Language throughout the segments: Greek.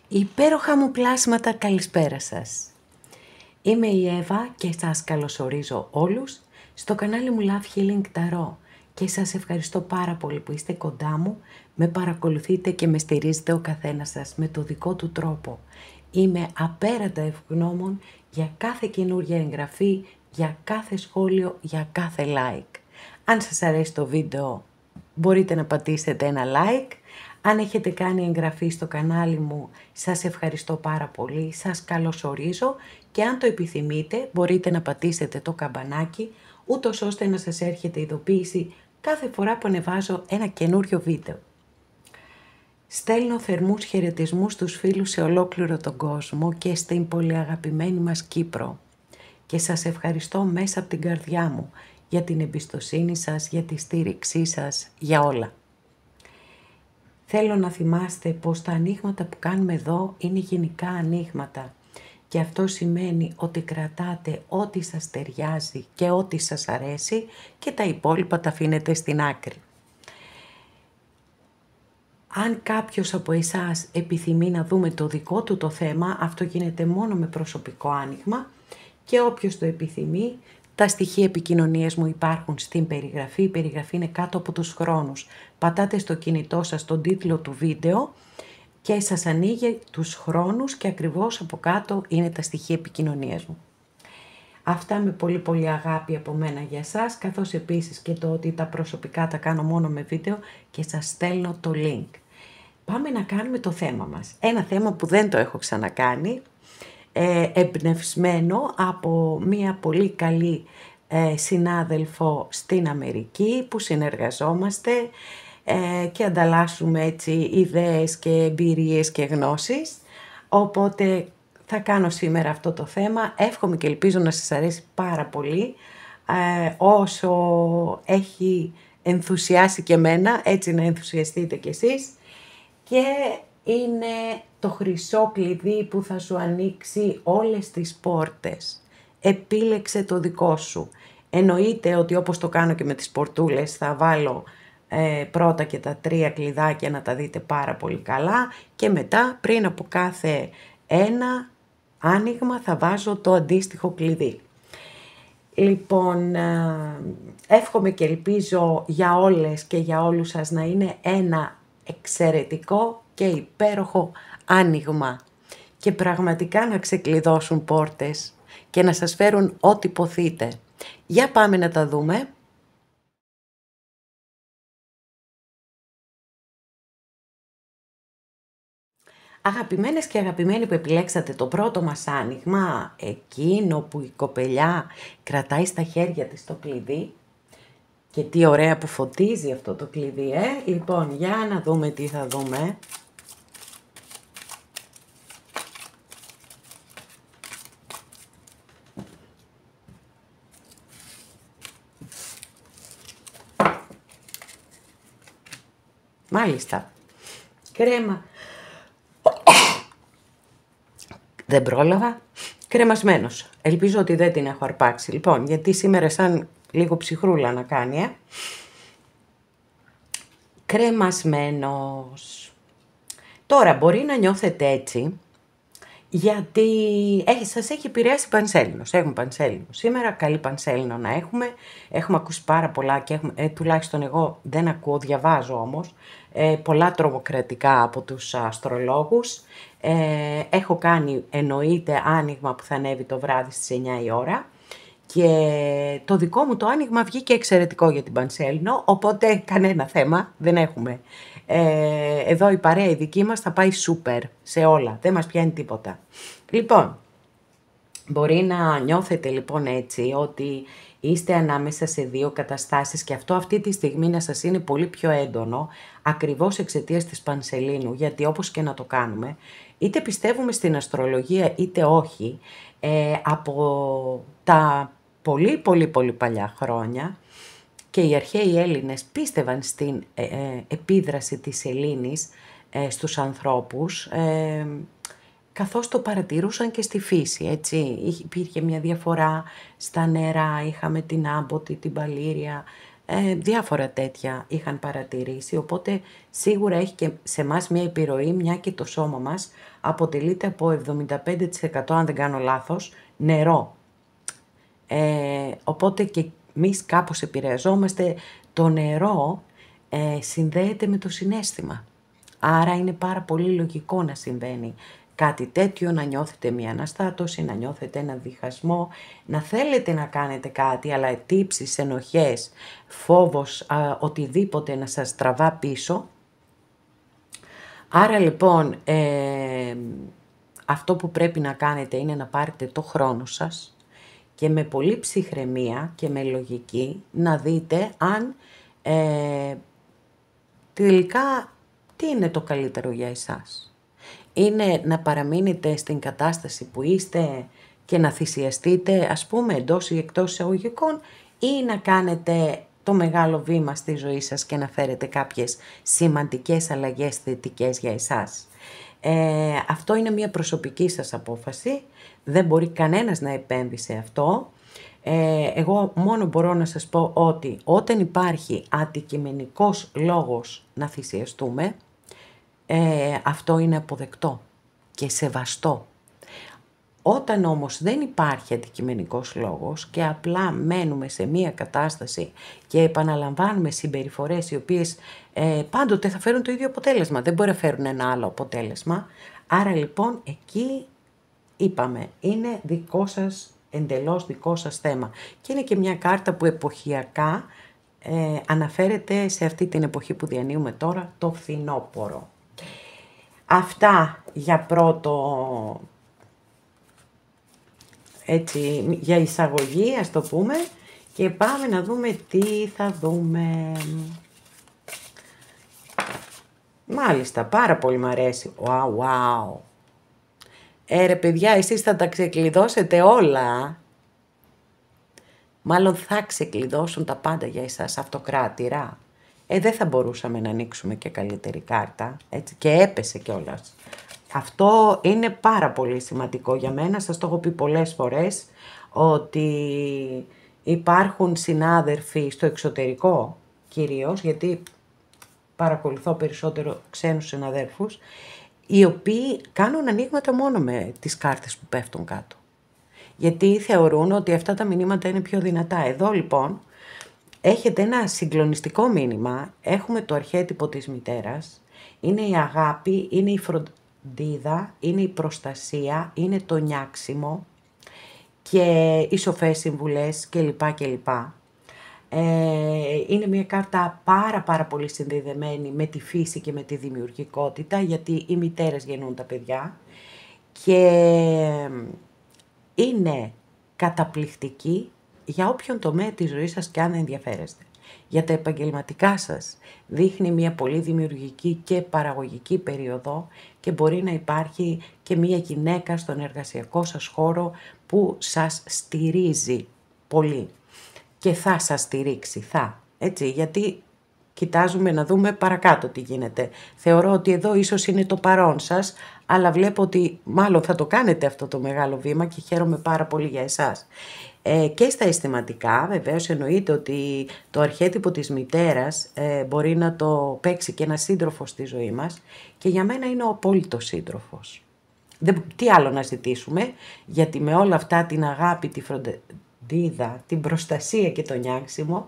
Υπέροχα μου πλάσματα, καλησπέρα σας. Είμαι η Εύα και σας καλωσορίζω όλους στο κανάλι μου Love Healing Tarot και σας ευχαριστώ πάρα πολύ που είστε κοντά μου, με παρακολουθείτε και με στηρίζετε ο καθένας σας με το δικό του τρόπο. Είμαι απέρατα ευγνώμων για κάθε καινούργια εγγραφή, για κάθε σχόλιο, για κάθε like. Αν σας αρέσει το βίντεο μπορείτε να πατήσετε ένα like. Αν έχετε κάνει εγγραφή στο κανάλι μου, σας ευχαριστώ πάρα πολύ, σας καλωσορίζω και αν το επιθυμείτε μπορείτε να πατήσετε το καμπανάκι, ούτως ώστε να σας έρχεται ειδοποίηση κάθε φορά που ανεβάζω ένα καινούριο βίντεο. Στέλνω θερμούς χαιρετισμούς στους φίλους σε ολόκληρο τον κόσμο και στην πολύ αγαπημένη μας Κύπρο. Και σας ευχαριστώ μέσα από την καρδιά μου για την εμπιστοσύνη σας, για τη στήριξή σας, για όλα. Θέλω να θυμάστε πως τα ανοίγματα που κάνουμε εδώ είναι γενικά ανοίγματα και αυτό σημαίνει ότι κρατάτε ό,τι σας ταιριάζει και ό,τι σας αρέσει και τα υπόλοιπα τα αφήνετε στην άκρη. Αν κάποιος από εσάς επιθυμεί να δούμε το δικό του το θέμα, αυτό γίνεται μόνο με προσωπικό άνοιγμα και όποιος το επιθυμεί, τα στοιχεία επικοινωνίας μου υπάρχουν στην περιγραφή. Η περιγραφή είναι κάτω από τους χρόνους. Πατάτε στο κινητό σας τον τίτλο του βίντεο και σας ανοίγει τους χρόνους και ακριβώς από κάτω είναι τα στοιχεία επικοινωνίας μου. Αυτά με πολύ πολύ αγάπη από μένα για σας, καθώς επίσης και το ότι τα προσωπικά τα κάνω μόνο με βίντεο και σας στέλνω το link. Πάμε να κάνουμε το θέμα μας. Ένα θέμα που δεν το έχω ξανακάνει, εμπνευσμένο από μία πολύ καλή συνάδελφο στην Αμερική που συνεργαζόμαστε και ανταλλάσσουμε έτσι ιδέες και εμπειρίες και γνώσεις. Οπότε θα κάνω σήμερα αυτό το θέμα. Εύχομαι και ελπίζω να σας αρέσει πάρα πολύ όσο έχει ενθουσιάσει και εμένα, έτσι να ενθουσιαστείτε κι εσείς. Και είναι το χρυσό κλειδί που θα σου ανοίξει όλες τις πόρτες. Επίλεξε το δικό σου. Εννοείται ότι όπως το κάνω και με τις πορτούλες θα βάλω πρώτα και τα 3 κλειδάκια να τα δείτε πάρα πολύ καλά και μετά πριν από κάθε ένα άνοιγμα θα βάζω το αντίστοιχο κλειδί. Λοιπόν, εύχομαι και ελπίζω για όλες και για όλους σας να είναι ένα εξαιρετικό και υπέροχο άνοιγμα και πραγματικά να ξεκλειδώσουν πόρτες και να σας φέρουν ό,τι ποθείτε. Για πάμε να τα δούμε. Αγαπημένες και αγαπημένοι που επιλέξατε το πρώτο μας άνοιγμα, εκείνο που η κοπελιά κρατάει στα χέρια της το κλειδί και τι ωραία που φωτίζει αυτό το κλειδί, Λοιπόν, για να δούμε τι θα δούμε. Μάλιστα, κρέμα, δεν πρόλαβα, κρεμασμένος. Ελπίζω ότι δεν την έχω αρπάξει, λοιπόν, γιατί σήμερα σαν λίγο ψυχρούλα να κάνει, Κρεμασμένος. Τώρα μπορεί να νιώθετε έτσι, γιατί σας έχει επηρεάσει πανσέλινος. Έχουμε πανσέλινο σήμερα, καλή πανσέλινο να έχουμε. Έχουμε ακούσει πάρα πολλά και έχουμε, τουλάχιστον εγώ δεν ακούω, διαβάζω όμως, πολλά τρομοκρατικά από τους αστρολόγους. Έχω κάνει εννοείται άνοιγμα που θα ανέβει το βράδυ στις 9 η ώρα. Και το δικό μου το άνοιγμα βγήκε εξαιρετικό για την πανσέλινο, οπότε κανένα θέμα δεν έχουμε. Εδώ η παρέα η δική μας θα πάει σούπερ σε όλα, δεν μας πιάνει τίποτα. Λοιπόν, μπορεί να νιώθετε λοιπόν έτσι ότι είστε ανάμεσα σε δύο καταστάσεις και αυτό αυτή τη στιγμή να σας είναι πολύ πιο έντονο, ακριβώς εξαιτίας της πανσελίνου, γιατί όπως και να το κάνουμε, είτε πιστεύουμε στην αστρολογία είτε όχι, από τα πολύ παλιά χρόνια και οι αρχαίοι Έλληνες πίστευαν στην επίδραση της σελήνης στους ανθρώπους, καθώς το παρατηρούσαν και στη φύση, έτσι. Υπήρχε μια διαφορά στα νερά, είχαμε την άμποτη, την παλήρια, Διάφορα τέτοια είχαν παρατηρήσει, οπότε σίγουρα έχει και σε εμάς μια επιρροή, μια και το σώμα μας αποτελείται από 75%, αν δεν κάνω λάθος, νερό. Οπότε και εμείς κάπως επηρεαζόμαστε. Το νερό συνδέεται με το συναίσθημα. Άρα είναι πάρα πολύ λογικό να συμβαίνει κάτι τέτοιο, να νιώθετε μια αναστάτωση, να νιώθετε ένα διχασμό, να θέλετε να κάνετε κάτι, αλλά τύψεις, ενοχές, φόβος, οτιδήποτε να σας τραβά πίσω. Άρα λοιπόν, αυτό που πρέπει να κάνετε είναι να πάρετε το χρόνο σας και με πολύ ψυχραιμία και με λογική να δείτε αν τελικά τι είναι το καλύτερο για εσάς. Είναι να παραμείνετε στην κατάσταση που είστε και να θυσιαστείτε, ας πούμε, εντός ή εκτός εισαγωγικών, ή να κάνετε το μεγάλο βήμα στη ζωή σας και να φέρετε κάποιες σημαντικές αλλαγές θετικές για εσάς. Αυτό είναι μια προσωπική σας απόφαση, δεν μπορεί κανένας να επέμβει σε αυτό. Εγώ μόνο μπορώ να σας πω ότι όταν υπάρχει αντικειμενικός λόγος να θυσιαστούμε, αυτό είναι αποδεκτό και σεβαστό. Όταν όμως δεν υπάρχει αντικειμενικός λόγος και απλά μένουμε σε μία κατάσταση και επαναλαμβάνουμε συμπεριφορές οι οποίες πάντοτε θα φέρουν το ίδιο αποτέλεσμα, δεν μπορεί να φέρουν ένα άλλο αποτέλεσμα, άρα λοιπόν εκεί είπαμε, είναι δικό σας, εντελώς δικό σας θέμα. Και είναι και μια κάρτα που εποχιακά αναφέρεται σε αυτή την εποχή που διανύουμε τώρα, το φθινόπωρο. Αυτά για πρώτο, έτσι, για εισαγωγή, ας το πούμε, και πάμε να δούμε τι θα δούμε. Μάλιστα, πάρα πολύ μ' αρέσει. Wow. Ρε παιδιά, εσείς θα τα ξεκλειδώσετε όλα. Μάλλον θα ξεκλειδώσουν τα πάντα για εσάς, αυτοκράτηρα. Δεν θα μπορούσαμε να ανοίξουμε και καλύτερη κάρτα, έτσι, και έπεσε κιόλας. Αυτό είναι πάρα πολύ σημαντικό για μένα, σας το έχω πει πολλές φορές, ότι υπάρχουν συνάδελφοι στο εξωτερικό, κυρίως, γιατί παρακολουθώ περισσότερο ξένους συναδέλφους, οι οποίοι κάνουν ανοίγματα μόνο με τις κάρτες που πέφτουν κάτω. Γιατί θεωρούν ότι αυτά τα μηνύματα είναι πιο δυνατά. Εδώ λοιπόν έχετε ένα συγκλονιστικό μήνυμα. Έχουμε το αρχέτυπο της μητέρας. Είναι η αγάπη, είναι η φροντίδα, είναι η προστασία, είναι το νιάξιμο και οι σοφές συμβουλές κλπ. Είναι μια κάρτα πάρα πολύ συνδεδεμένη με τη φύση και με τη δημιουργικότητα, γιατί οι μητέρες γεννούν τα παιδιά και είναι καταπληκτική για όποιον τομέα της ζωής σας και αν ενδιαφέρεστε. Για τα επαγγελματικά σας δείχνει μια πολύ δημιουργική και παραγωγική περίοδο και μπορεί να υπάρχει και μια γυναίκα στον εργασιακό σας χώρο που σας στηρίζει πολύ και θα σας στηρίξει, έτσι, γιατί κοιτάζουμε να δούμε παρακάτω τι γίνεται. Θεωρώ ότι εδώ ίσως είναι το παρόν σας, αλλά βλέπω ότι μάλλον θα το κάνετε αυτό το μεγάλο βήμα και χαίρομαι πάρα πολύ για εσάς. Και στα αισθηματικά, βεβαίως εννοείται ότι το αρχέτυπο της μητέρας μπορεί να το παίξει και ένα σύντροφο στη ζωή μας και για μένα είναι ο απόλυτος σύντροφος. Τι άλλο να ζητήσουμε, γιατί με όλα αυτά την αγάπη, τη φροντίδα, την προστασία και το νιάξιμο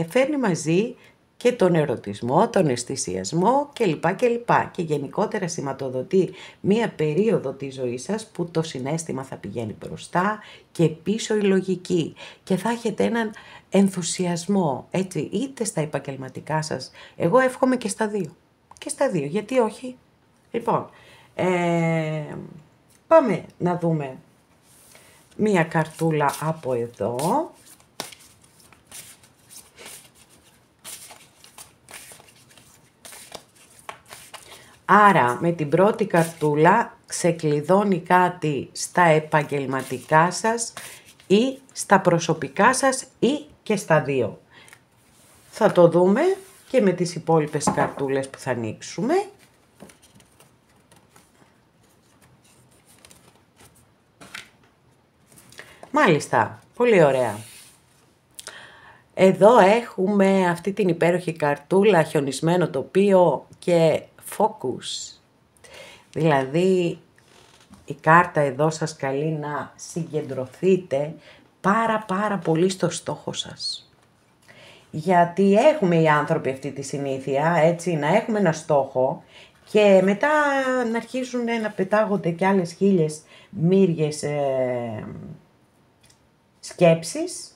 φέρνει μαζί και τον ερωτισμό, τον αισθησιασμό κλπ. Και γενικότερα σηματοδοτεί μία περίοδο της ζωής σας που το συναίσθημα θα πηγαίνει μπροστά και πίσω η λογική και θα έχετε έναν ενθουσιασμό, έτσι, είτε στα επαγγελματικά σας. Εγώ εύχομαι και στα δύο. Και στα δύο, γιατί όχι. Λοιπόν, πάμε να δούμε μία καρτούλα από εδώ. Άρα με την πρώτη καρτούλα ξεκλειδώνει κάτι στα επαγγελματικά σας ή στα προσωπικά σας ή και στα δύο. Θα το δούμε και με τις υπόλοιπες καρτούλες που θα ανοίξουμε. Μάλιστα, πολύ ωραία. Εδώ έχουμε αυτή την υπέροχη καρτούλα, χιονισμένο τοπίο και focus. Δηλαδή η κάρτα εδώ σας καλεί να συγκεντρωθείτε πάρα πολύ στο στόχο σας. Γιατί έχουμε οι άνθρωποι αυτή τη συνήθεια, έτσι, να έχουμε ένα στόχο και μετά να αρχίσουν να πετάγονται κι άλλες χίλιες μύριες σκέψεις.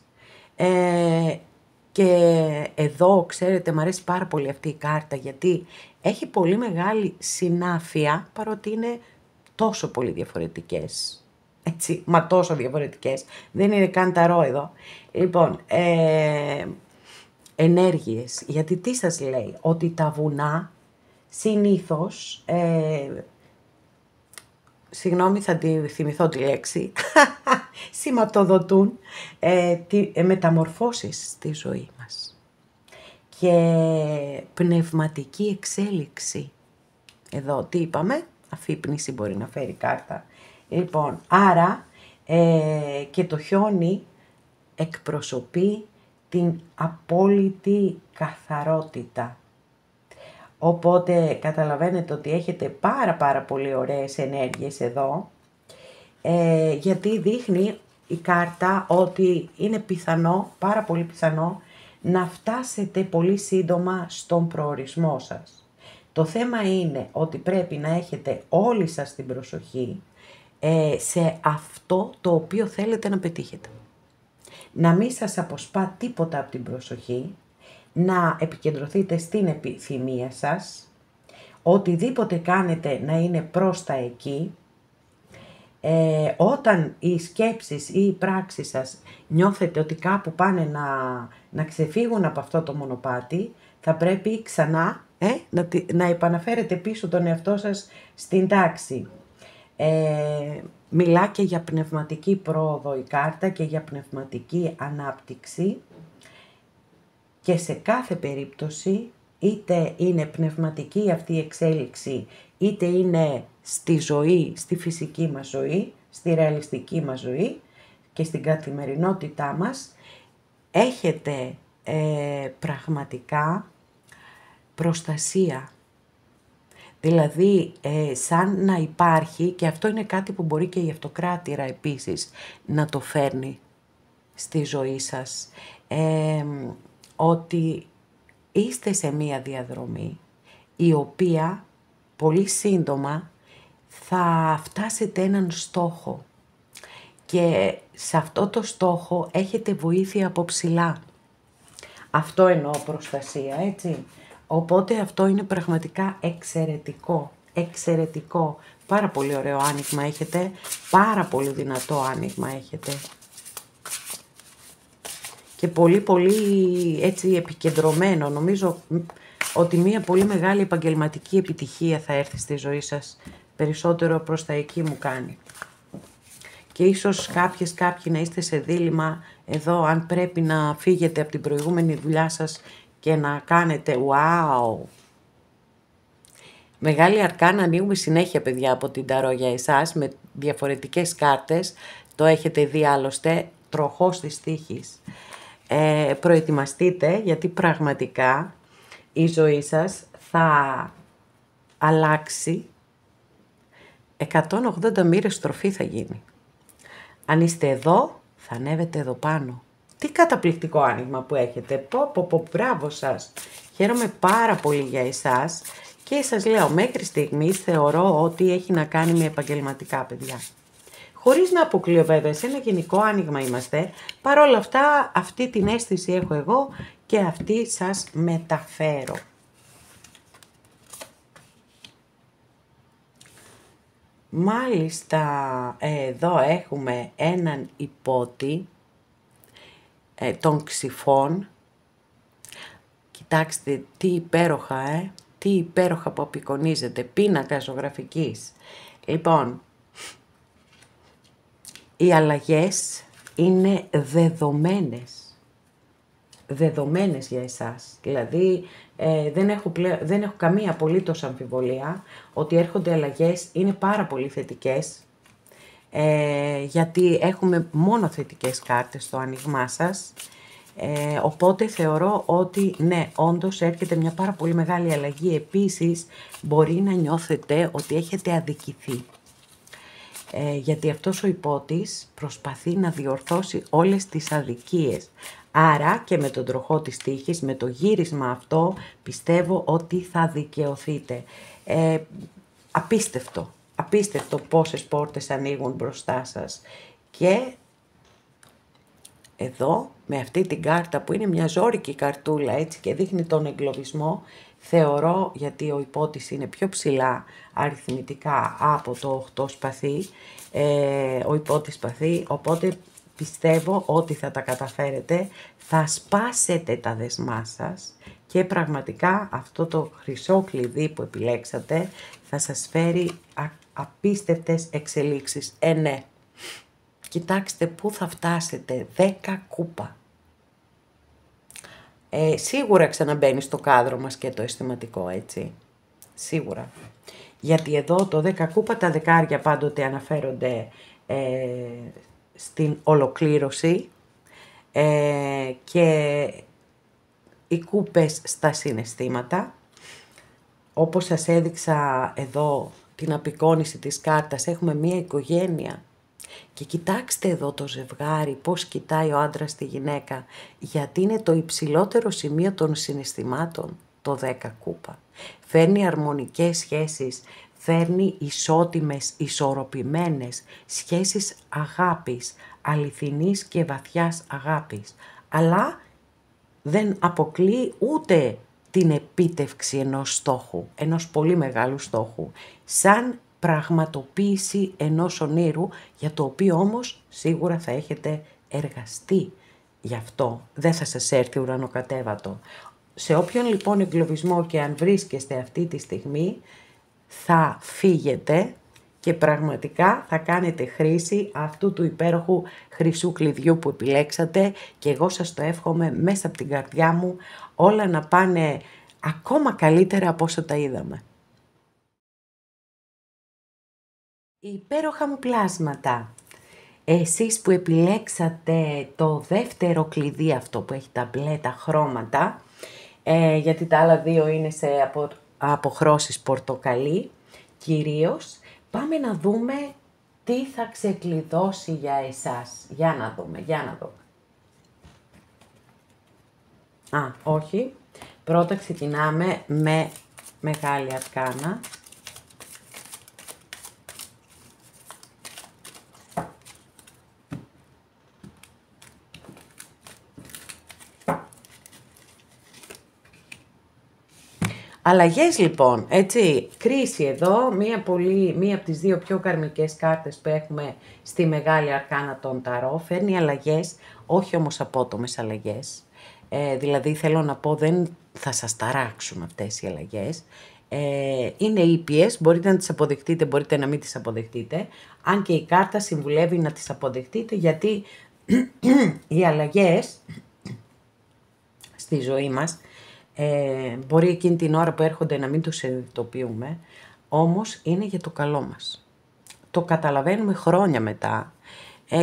Και εδώ, ξέρετε, μου αρέσει πάρα πολύ αυτή η κάρτα γιατί έχει πολύ μεγάλη συνάφεια, παρότι είναι τόσο πολύ διαφορετικές. Έτσι, μα τόσο διαφορετικές. Δεν είναι καν ταρό εδώ. Λοιπόν, ενέργειες. Γιατί τι σας λέει, ότι τα βουνά συνήθως, συγγνώμη θα τη θυμηθώ τη λέξη, σηματοδοτούν μεταμορφώσεις στη ζωή μας. Και πνευματική εξέλιξη. Εδώ τι είπαμε, αφύπνιση μπορεί να φέρει κάρτα. Λοιπόν, άρα και το χιόνι εκπροσωπεί την απόλυτη καθαρότητα. Οπότε καταλαβαίνετε ότι έχετε πάρα πολύ ωραίες ενέργειες εδώ, γιατί δείχνει η κάρτα ότι είναι πιθανό, πάρα πολύ πιθανό, να φτάσετε πολύ σύντομα στον προορισμό σας. Το θέμα είναι ότι πρέπει να έχετε όλοι σας την προσοχή σε αυτό το οποίο θέλετε να πετύχετε. Να μην σας αποσπά τίποτα από την προσοχή, να επικεντρωθείτε στην επιθυμία σας, οτιδήποτε κάνετε να είναι προς τα εκεί. Όταν οι σκέψεις ή οι πράξεις σας νιώθετε ότι κάπου πάνε να ξεφύγουν από αυτό το μονοπάτι, θα πρέπει ξανά να επαναφέρετε πίσω τον εαυτό σας στην τάξη. Μιλά και για πνευματική πρόοδο η κάρτα και για πνευματική ανάπτυξη και σε κάθε περίπτωση, είτε είναι πνευματική αυτή η εξέλιξη, είτε είναι στη ζωή, στη φυσική μας ζωή, στη ρεαλιστική μας ζωή και στην καθημερινότητά μας, έχετε πραγματικά προστασία. Δηλαδή, σαν να υπάρχει, και αυτό είναι κάτι που μπορεί και η αυτοκράτηρα επίσης να το φέρνει στη ζωή σας, ότι είστε σε μία διαδρομή η οποία πολύ σύντομα θα φτάσετε έναν στόχο και σε αυτό το στόχο έχετε βοήθεια από ψηλά. Αυτό εννοώ προστασία, έτσι. Οπότε αυτό είναι πραγματικά εξαιρετικό, εξαιρετικό. Πάρα πολύ ωραίο άνοιγμα έχετε, πάρα πολύ δυνατό άνοιγμα έχετε. Και πολύ έτσι επικεντρωμένο. Νομίζω ότι μια πολύ μεγάλη επαγγελματική επιτυχία θα έρθει στη ζωή σας. Περισσότερο προς τα εκεί μου κάνει. Και ίσως κάποιοι να είστε σε δίλημμα εδώ, αν πρέπει να φύγετε από την προηγούμενη δουλειά σας και να κάνετε wow. Μεγάλη αρκάνα ανοίγουμε συνέχεια, παιδιά, από την ταρό για εσάς, με διαφορετικές κάρτες. Το έχετε δει άλλωστε, τροχός της τύχης. Προετοιμαστείτε, γιατί πραγματικά η ζωή σας θα αλλάξει 180 μοίρες στροφή θα γίνει. Αν είστε εδώ, θα ανέβετε εδώ πάνω. Τι καταπληκτικό άνοιγμα που έχετε. Μπράβο σας. Χαίρομαι πάρα πολύ για εσάς και σας λέω, μέχρι στιγμής θεωρώ ότι έχει να κάνει με επαγγελματικά, παιδιά. Χωρίς να αποκλείω βέβαια, σε ένα γενικό άνοιγμα είμαστε, παρόλα αυτά αυτή την αίσθηση έχω εγώ και αυτή σας μεταφέρω. Μάλιστα, εδώ έχουμε έναν υπότη των Ξυφών. Κοιτάξτε τι υπέροχα, τι υπέροχα που απεικονίζεται, πίνακα ζωγραφικής. Λοιπόν, οι αλλαγές είναι δεδομένες για εσάς. Δηλαδή δεν έχω καμία απολύτως αμφιβολία ότι έρχονται αλλαγές, είναι πάρα πολύ θετικές, γιατί έχουμε μόνο θετικές κάρτες στο άνοιγμά σας Οπότε θεωρώ ότι ναι, όντως έρχεται μια πάρα πολύ μεγάλη αλλαγή. Επίσης μπορεί να νιώθετε ότι έχετε αδικηθεί. Γιατί αυτός ο υπότης προσπαθεί να διορθώσει όλες τις αδικίες. Άρα και με τον τροχό της τύχης, με το γύρισμα αυτό, πιστεύω ότι θα δικαιωθείτε. Απίστευτο, απίστευτο πόσες πόρτες ανοίγουν μπροστά σας. Και εδώ, με αυτή την κάρτα που είναι μια ζώρικη καρτούλα έτσι και δείχνει τον εγκλωβισμό, θεωρώ, γιατί ο υπότης είναι πιο ψηλά αριθμητικά από το 8 σπαθί, ο υπότης σπαθί, οπότε πιστεύω ότι θα τα καταφέρετε, θα σπάσετε τα δεσμά σας και πραγματικά αυτό το χρυσό κλειδί που επιλέξατε θα σας φέρει απίστευτες εξελίξεις. Ναι. Κοιτάξτε πού θα φτάσετε, 10 κούπα. Σίγουρα ξαναμπαίνει στο κάδρο μας και το αισθηματικό, έτσι. Σίγουρα. Γιατί εδώ το 10 κούπα, τα δεκάρια πάντοτε αναφέρονται στην ολοκλήρωση και οι κούπες στα συναισθήματα. Όπως σας έδειξα εδώ την απεικόνιση της κάρτας, έχουμε μία οικογένεια. Και κοιτάξτε εδώ το ζευγάρι, πώς κοιτάει ο άντρας τη γυναίκα, γιατί είναι το υψηλότερο σημείο των συναισθημάτων, το 10 κούπα. Φέρνει αρμονικές σχέσεις, φέρνει ισότιμες, ισορροπημένες σχέσεις αγάπης, αληθινής και βαθιάς αγάπης. Αλλά δεν αποκλείει ούτε την επίτευξη ενός στόχου, ενός πολύ μεγάλου στόχου, σαν πραγματοποίηση ενός ονείρου, για το οποίο όμως σίγουρα θα έχετε εργαστεί. Γι' αυτό δεν θα σας έρθει ουρανοκατέβατο. Σε όποιον λοιπόν εγκλωβισμό και αν βρίσκεστε αυτή τη στιγμή, θα φύγετε και πραγματικά θα κάνετε χρήση αυτού του υπέροχου χρυσού κλειδιού που επιλέξατε και εγώ σας το εύχομαι μέσα από την καρδιά μου όλα να πάνε ακόμα καλύτερα από όσο τα είδαμε. Υπέροχα μου πλάσματα, εσείς που επιλέξατε το δεύτερο κλειδί αυτό που έχει τα μπλε τα χρώματα, γιατί τα άλλα δύο είναι σε αποχρώσεις πορτοκαλί κυρίως, πάμε να δούμε τι θα ξεκλειδώσει για εσάς. Για να δούμε. Όχι. Πρώτα ξεκινάμε με μεγάλη αρκάνα. Αλλαγές λοιπόν, έτσι, κρίση εδώ, μία από τις δύο πιο καρμικές κάρτες που έχουμε στη Μεγάλη Αρκάνα των Ταρό, φέρνει αλλαγές, όχι όμως απότομες αλλαγές, δηλαδή θέλω να πω δεν θα σας ταράξουν αυτές οι αλλαγές, είναι ήπιες, μπορείτε να τις αποδεχτείτε, μπορείτε να μην τις αποδεχτείτε, αν και η κάρτα συμβουλεύει να τις αποδεχτείτε γιατί οι αλλαγές στη ζωή μας μπορεί εκείνη την ώρα που έρχονται να μην τους συνειδητοποιούμε, όμως είναι για το καλό μας. Το καταλαβαίνουμε χρόνια μετά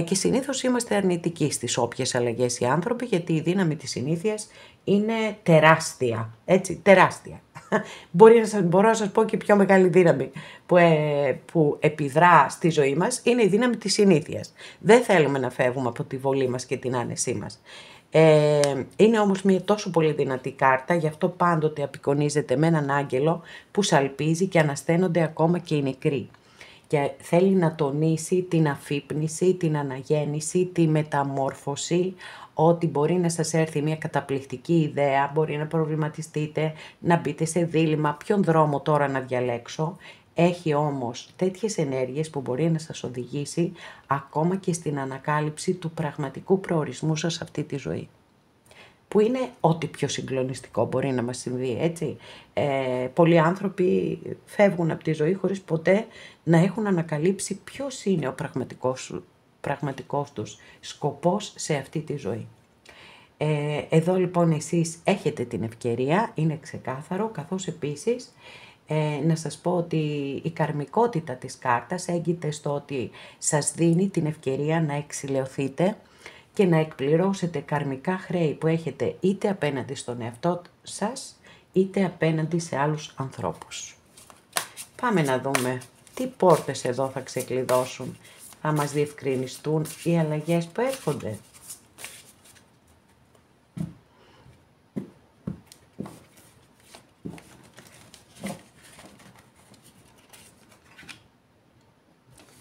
και συνήθως είμαστε αρνητικοί στις όποιες αλλαγές οι άνθρωποι, γιατί η δύναμη της συνήθειας είναι τεράστια, έτσι, τεράστια. Μπορώ να σας πω και πιο μεγάλη δύναμη που επιδρά στη ζωή μας είναι η δύναμη της συνήθειας. Δεν θέλουμε να φεύγουμε από τη βολή μας και την άνεσή μας. Είναι όμως μια τόσο πολύ δυνατή κάρτα, γι' αυτό πάντοτε απεικονίζεται με έναν άγγελο που σαλπίζει και ανασταίνονται ακόμα και οι νεκροί. Και θέλει να τονίσει την αφύπνιση, την αναγέννηση, τη μεταμόρφωση, ότι μπορεί να σας έρθει μια καταπληκτική ιδέα, μπορεί να προβληματιστείτε, να μπείτε σε δίλημμα, ποιον δρόμο τώρα να διαλέξω. Έχει όμως τέτοιες ενέργειες που μπορεί να σας οδηγήσει ακόμα και στην ανακάλυψη του πραγματικού προορισμού σας σε αυτή τη ζωή. Που είναι ό,τι πιο συγκλονιστικό μπορεί να μας συμβεί, έτσι. Πολλοί άνθρωποι φεύγουν από τη ζωή χωρίς ποτέ να έχουν ανακαλύψει ποιος είναι ο πραγματικός τους σκοπός σε αυτή τη ζωή. Εδώ λοιπόν εσείς έχετε την ευκαιρία, είναι ξεκάθαρο, καθώς επίσης να σας πω ότι η καρμικότητα της κάρτας έγκυται στο ότι σας δίνει την ευκαιρία να εξηλαιωθείτε και να εκπληρώσετε καρμικά χρέη που έχετε είτε απέναντι στον εαυτό σας, είτε απέναντι σε άλλους ανθρώπους. Πάμε να δούμε τι πόρτες εδώ θα ξεκλειδώσουν, θα μας διευκρινιστούν οι αλλαγές που έρχονται.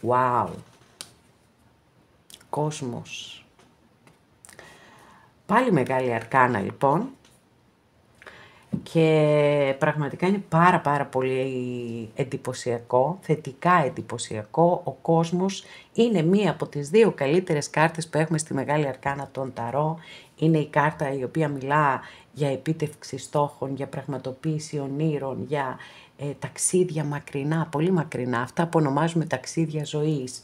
Wow! Κόσμος. Πάλι μεγάλη αρκάνα λοιπόν. Και πραγματικά είναι πάρα πολύ εντυπωσιακό, θετικά εντυπωσιακό. Ο κόσμος είναι μία από τις 2 καλύτερες κάρτες που έχουμε στη Μεγάλη Αρκάνα των Ταρό. Είναι η κάρτα η οποία μιλά για επίτευξη στόχων, για πραγματοποίηση ονείρων, για ταξίδια μακρινά, πολύ μακρινά, αυτά που ονομάζουμε ταξίδια ζωής.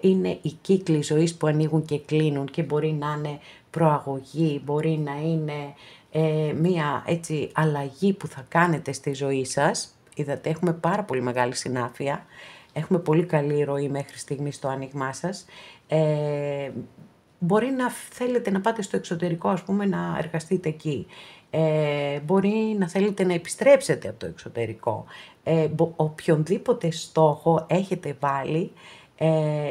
Είναι οι κύκλοι ζωής που ανοίγουν και κλείνουν και μπορεί να είναι προαγωγή, μπορεί να είναι μία έτσι αλλαγή που θα κάνετε στη ζωή σας. Είδατε, έχουμε πάρα πολύ μεγάλη συνάφεια, έχουμε πολύ καλή ροή μέχρι στιγμή στο άνοιγμά σας. Μπορεί να θέλετε να πάτε στο εξωτερικό, ας πούμε, να εργαστείτε εκεί. Μπορεί να θέλετε να επιστρέψετε από το εξωτερικό. Οποιονδήποτε στόχο έχετε βάλει,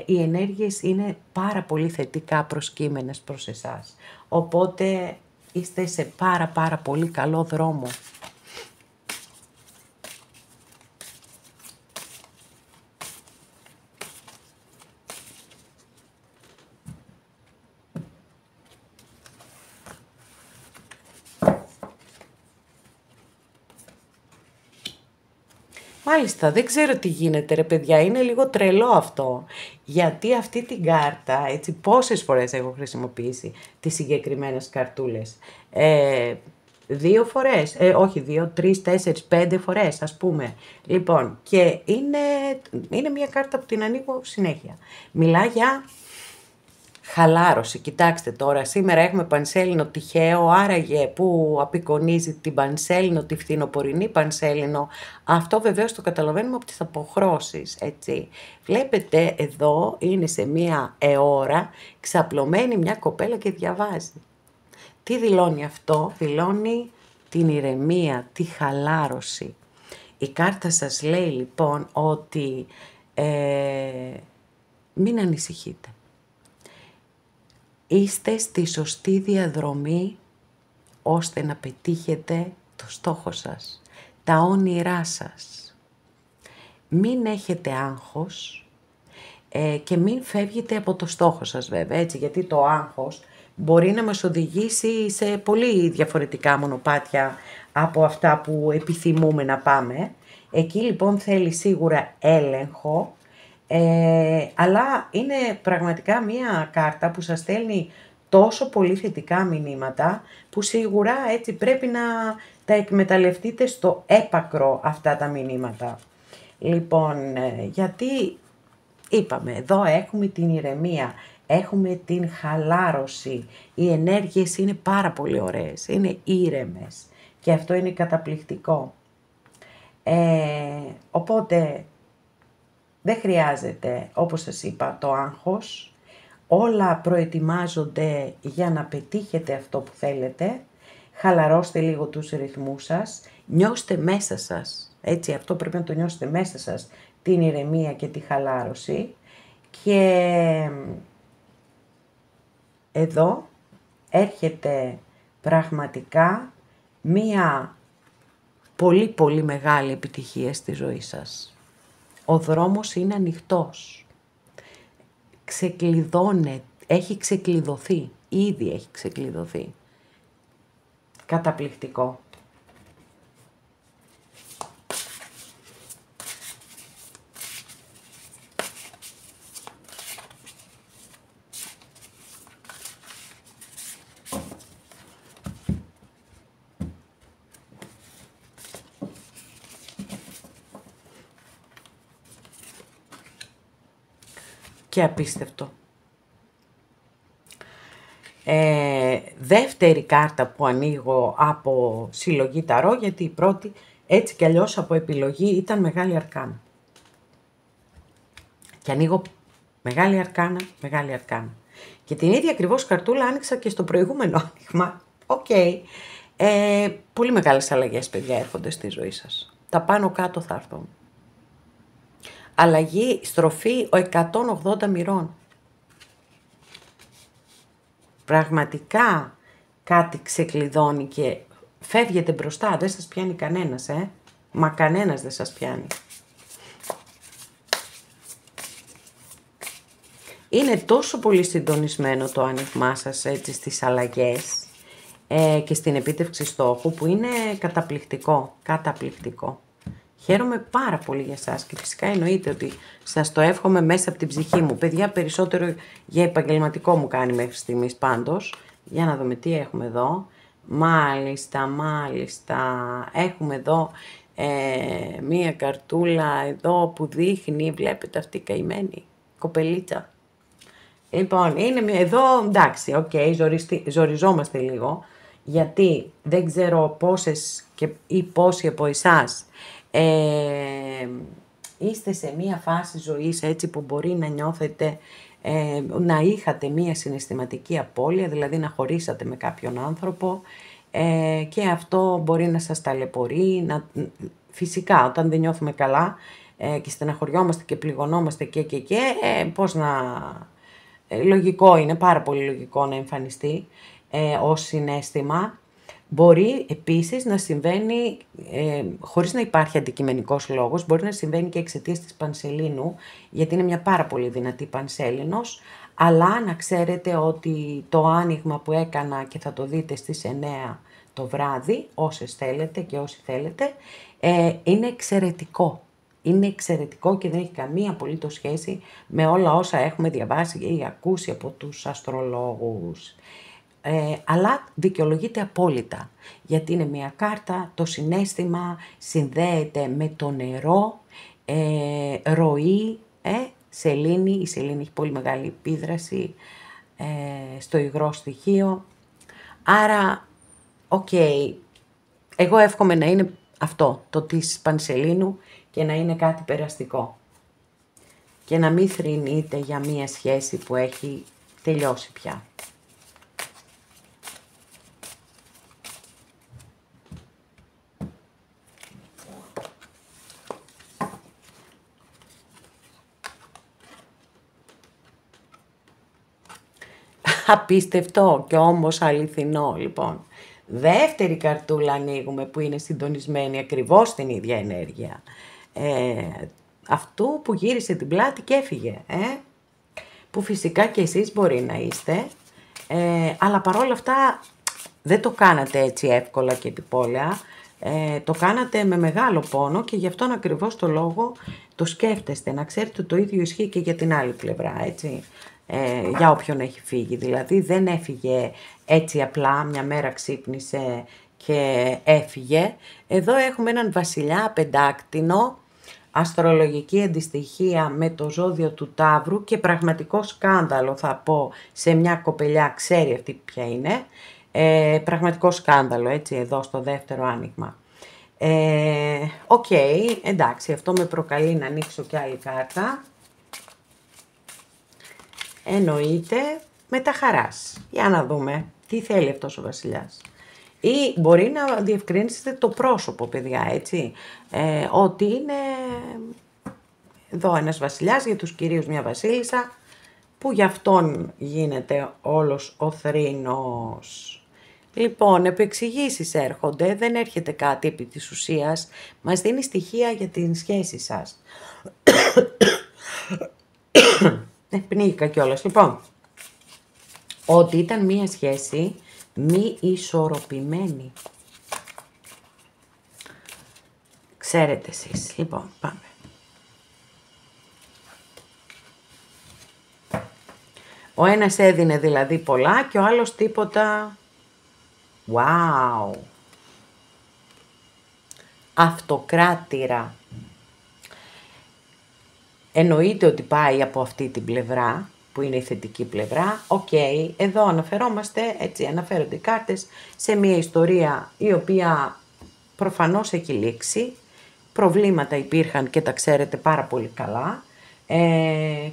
οι ενέργειες είναι πάρα πολύ θετικά προσκύμενες προς εσάς. Οπότε είστε σε πάρα πολύ καλό δρόμο. Μάλιστα, δεν ξέρω τι γίνεται ρε παιδιά, είναι λίγο τρελό αυτό. Γιατί αυτή την κάρτα, έτσι πόσες φορές έχω χρησιμοποιήσει τις συγκεκριμένες καρτούλες. 2 φορές, όχι 2, 3, 4, 5 φορές ας πούμε. Λοιπόν, και είναι μια κάρτα που την ανοίγω συνέχεια. Μιλά για χαλάρωση. Κοιτάξτε τώρα, σήμερα έχουμε πανσέλινο τυχαίο, άραγε που απεικονίζει την πανσέλινο, τη φθινοπορεινή πανσέλινο. Αυτό βεβαίως το καταλαβαίνουμε από τις αποχρώσεις, έτσι. Βλέπετε εδώ είναι σε μία αιώρα ξαπλωμένη μια κοπέλα και διαβάζει. Τι δηλώνει αυτό? Δηλώνει την ηρεμία, τη χαλάρωση. Η κάρτα σας λέει λοιπόν ότι μην ανησυχείτε. Είστε στη σωστή διαδρομή ώστε να πετύχετε το στόχο σας, τα όνειρά σας. Μην έχετε άγχος και μην φεύγετε από το στόχο σας βέβαια, έτσι, γιατί το άγχος μπορεί να μας οδηγήσει σε πολύ διαφορετικά μονοπάτια από αυτά που επιθυμούμε να πάμε. Εκεί λοιπόν θέλει σίγουρα έλεγχο, αλλά είναι πραγματικά μία κάρτα που σας στέλνει τόσο πολύ θετικά μηνύματα που σίγουρα έτσι πρέπει να τα εκμεταλλευτείτε στο έπακρο αυτά τα μηνύματα. Λοιπόν, γιατί είπαμε, εδώ έχουμε την ηρεμία, έχουμε την χαλάρωση, οι ενέργειες είναι πάρα πολύ ωραίες, είναι ήρεμες και αυτό είναι καταπληκτικό. Οπότε δεν χρειάζεται, όπως σας είπα, το άγχος. Όλα προετοιμάζονται για να πετύχετε αυτό που θέλετε. Χαλαρώστε λίγο τους ρυθμούς σας. Νιώστε μέσα σας. Έτσι, αυτό πρέπει να το νιώσετε μέσα σας. Την ηρεμία και τη χαλάρωση. Και εδώ έρχεται πραγματικά μία πολύ μεγάλη επιτυχία στη ζωή σας. Ο δρόμος είναι ανοιχτός. Έχει ξεκλειδωθεί. Ήδη έχει ξεκλειδωθεί. Καταπληκτικό. Και απίστευτο. Δεύτερη κάρτα που ανοίγω από συλλογή ταρό, γιατί η πρώτη έτσι κι αλλιώς από επιλογή ήταν Μεγάλη Αρκάνα. Και ανοίγω Μεγάλη Αρκάνα, Μεγάλη Αρκάνα. Και την ίδια ακριβώς καρτούλα άνοιξα και στο προηγούμενο άνοιγμα. Οκ. Πολύ μεγάλες αλλαγές, παιδιά, έρχονται στη ζωή σας. Τα πάνω κάτω θα έρθουν. Αλλαγή, στροφή 180 μοιρών. Πραγματικά κάτι ξεκλειδώνει και φεύγετε μπροστά. Δεν σας πιάνει κανένας, Μα κανένας δεν σας πιάνει. Είναι τόσο πολύ συντονισμένο το άνοιγμά σας έτσι στις αλλαγές και στην επίτευξη στόχου που είναι καταπληκτικό, καταπληκτικό. Χαίρομαι πάρα πολύ για σας και φυσικά εννοείται ότι σας το εύχομαι μέσα από την ψυχή μου. Παιδιά, περισσότερο για επαγγελματικό μου κάνει μέχρι στιγμής πάντως. Για να δούμε τι έχουμε εδώ. Μάλιστα. Έχουμε εδώ μία καρτούλα εδώ που δείχνει, βλέπετε αυτή η καημένη κοπελίτσα. Λοιπόν, είναι εδώ, εντάξει, ζοριζόμαστε λίγο, γιατί δεν ξέρω πόσες ή πόσοι από εσάς είστε σε μία φάση ζωής έτσι που μπορεί να νιώθετε, να είχατε μία συναισθηματική απώλεια, δηλαδή να χωρίσατε με κάποιον άνθρωπο και αυτό μπορεί να σας ταλαιπωρεί, φυσικά όταν δεν νιώθουμε καλά και στεναχωριόμαστε και πληγωνόμαστε πώς να... Λογικό είναι, πάρα πολύ λογικό να εμφανιστεί ως συναίσθημα. Μπορεί επίσης να συμβαίνει, χωρίς να υπάρχει αντικειμενικός λόγος, μπορεί να συμβαίνει και εξαιτίας της πανσελίνου, γιατί είναι μια πάρα πολύ δυνατή πανσέλινος, αλλά να ξέρετε ότι το άνοιγμα που έκανα και θα το δείτε στις 9 το βράδυ, όσες θέλετε και όσοι θέλετε, είναι εξαιρετικό. Είναι εξαιρετικό και δεν έχει καμία απολύτως σχέση με όλα όσα έχουμε διαβάσει ή ακούσει από τους αστρολόγους. Αλλά δικαιολογείται απόλυτα, γιατί είναι μια κάρτα, το συναίσθημα συνδέεται με το νερό, ροή, σελήνη, η σελήνη έχει πολύ μεγάλη επίδραση στο υγρό στοιχείο, άρα, εγώ εύχομαι να είναι αυτό, το της πανσελίνου και να είναι κάτι περαστικό και να μην θρηνείτε για μια σχέση που έχει τελειώσει πια. Απίστευτο και όμως αληθινό, λοιπόν. Δεύτερη καρτούλα ανοίγουμε που είναι συντονισμένη ακριβώς στην ίδια ενέργεια. Αυτού που γύρισε την πλάτη και έφυγε. Που φυσικά και εσείς μπορεί να είστε. Αλλά παρόλα αυτά δεν το κάνατε έτσι εύκολα και επιπόλαια. Το κάνατε με μεγάλο πόνο και γι' αυτόν ακριβώς το λόγο το σκέφτεστε. Να ξέρετε το ίδιο ισχύει και για την άλλη πλευρά, έτσι. Για όποιον έχει φύγει, δηλαδή δεν έφυγε έτσι απλά, μια μέρα ξύπνησε και έφυγε. Εδώ έχουμε έναν βασιλιά πεντάκτηνο, αστρολογική αντιστοιχεία με το ζώδιο του Ταύρου και πραγματικό σκάνδαλο θα πω σε μια κοπελιά, ξέρει αυτή ποια είναι, πραγματικό σκάνδαλο έτσι εδώ στο δεύτερο άνοιγμα. Εντάξει, αυτό με προκαλεί να ανοίξω και άλλη κάρτα. Εννοείται με τα χαράς. Για να δούμε τι θέλει αυτός ο βασιλιάς. Ή μπορεί να διευκρινίσετε το πρόσωπο, παιδιά, έτσι. Ότι είναι εδώ ένας βασιλιάς, για τους κυρίους μια βασίλισσα, που γι' αυτόν γίνεται όλος ο θρήνος. Λοιπόν, επεξηγήσεις έρχονται, δεν έρχεται κάτι επί της ουσίας, μας δίνει στοιχεία για την σχέση σας. Πνίγηκα κιόλας. Λοιπόν, ότι ήταν μία σχέση μη ισορροπημένη. Ξέρετε εσείς. Λοιπόν, πάμε. Ο ένας έδινε δηλαδή πολλά και ο άλλος τίποτα. Wow. Αυτοκράτηρα. Εννοείται ότι πάει από αυτή την πλευρά, που είναι η θετική πλευρά. Εδώ αναφερόμαστε, έτσι αναφέρονται οι κάρτες, σε μια ιστορία η οποία προφανώς έχει λήξει. Προβλήματα υπήρχαν και τα ξέρετε πάρα πολύ καλά.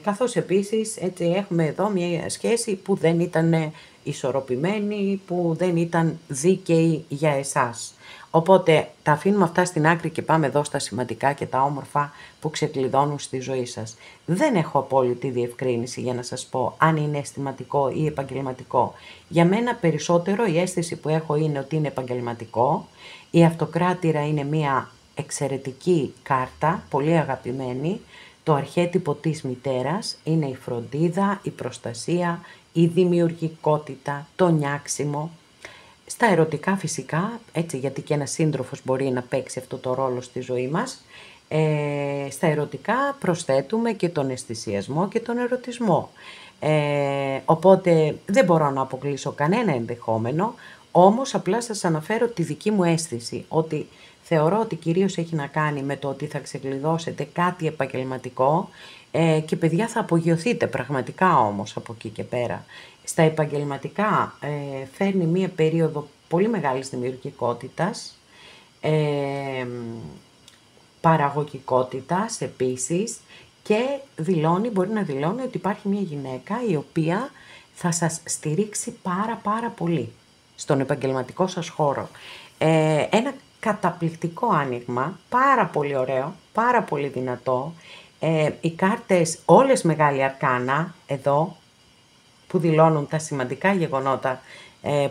Καθώς επίσης έτσι έχουμε εδώ μια σχέση που δεν ήταν ισορροπημένη, που δεν ήταν δίκαιη για εσάς. Οπότε τα αφήνουμε αυτά στην άκρη και πάμε εδώ στα σημαντικά και τα όμορφα που ξεκλειδώνουν στη ζωή σας. Δεν έχω απόλυτη διευκρίνηση για να σας πω αν είναι αισθηματικό ή επαγγελματικό. Για μένα περισσότερο η αίσθηση που έχω είναι ότι είναι επαγγελματικό. Η αυτοκράτηρα είναι μια εξαιρετική κάρτα, πολύ αγαπημένη. Το αρχέτυπο της μητέρας είναι η φροντίδα, η προστασία, η δημιουργικότητα, το νιάξιμο. Στα ερωτικά φυσικά, έτσι γιατί και ένας σύντροφος μπορεί να παίξει αυτό το ρόλο στη ζωή μας, στα ερωτικά προσθέτουμε και τον αισθησιασμό και τον ερωτισμό. Οπότε δεν μπορώ να αποκλείσω κανένα ενδεχόμενο, όμως απλά σας αναφέρω τη δική μου αίσθηση, ότι θεωρώ ότι κυρίως έχει να κάνει με το ότι θα ξεκλειδώσετε κάτι επαγγελματικό και παιδιά θα απογειωθείτε πραγματικά όμως από εκεί και πέρα. Στα επαγγελματικά φέρνει μία περίοδο πολύ μεγάλης δημιουργικότητας, παραγωγικότητας επίσης και μπορεί να δηλώνει ότι υπάρχει μια γυναίκα η οποία θα σας στηρίξει πάρα πολύ στον επαγγελματικό σας χώρο. Ένα καταπληκτικό άνοιγμα, πάρα πολύ ωραίο, πάρα πολύ δυνατό. Οι κάρτες όλες μεγάλη αρκάνα εδώ που δηλώνουν τα σημαντικά γεγονότα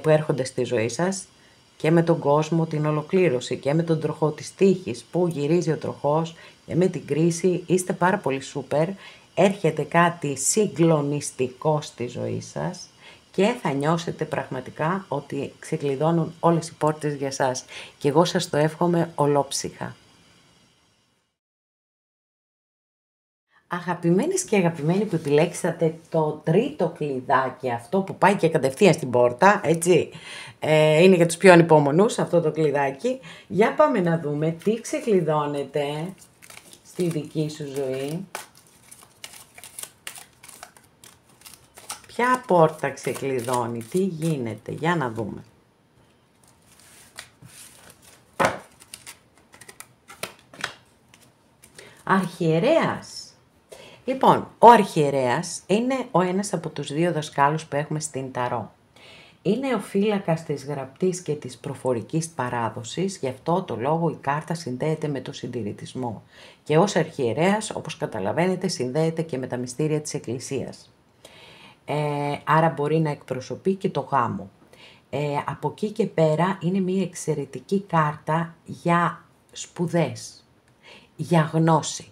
που έρχονται στη ζωή σας και με τον κόσμο, την ολοκλήρωση και με τον τροχό της τύχης που γυρίζει ο τροχός και με την κρίση είστε πάρα πολύ σούπερ, έρχεται κάτι συγκλονιστικό στη ζωή σας και θα νιώσετε πραγματικά ότι ξεκλειδώνουν όλες οι πόρτες για σας και εγώ σας το εύχομαι ολόψυχα. Αγαπημένες και αγαπημένοι που επιλέξατε το τρίτο κλειδάκι, αυτό που πάει και κατευθείαν στην πόρτα, έτσι, είναι για τους πιο ανυπόμονους αυτό το κλειδάκι. Για πάμε να δούμε τι ξεκλειδώνεται στη δική σου ζωή. Ποια πόρτα ξεκλειδώνει, τι γίνεται, για να δούμε. Αρχιερέας. Λοιπόν, ο αρχιερέας είναι ο ένας από τους δύο δασκάλους που έχουμε στην Ταρό. Είναι ο φύλακας της γραπτής και της προφορικής παράδοσης, γι' αυτό το λόγο η κάρτα συνδέεται με το συντηρητισμό. Και ως αρχιερέας, όπως καταλαβαίνετε, συνδέεται και με τα μυστήρια της Εκκλησίας. Άρα μπορεί να εκπροσωπεί και το γάμο. Από εκεί και πέρα είναι μια εξαιρετική κάρτα για σπουδές, για γνώση.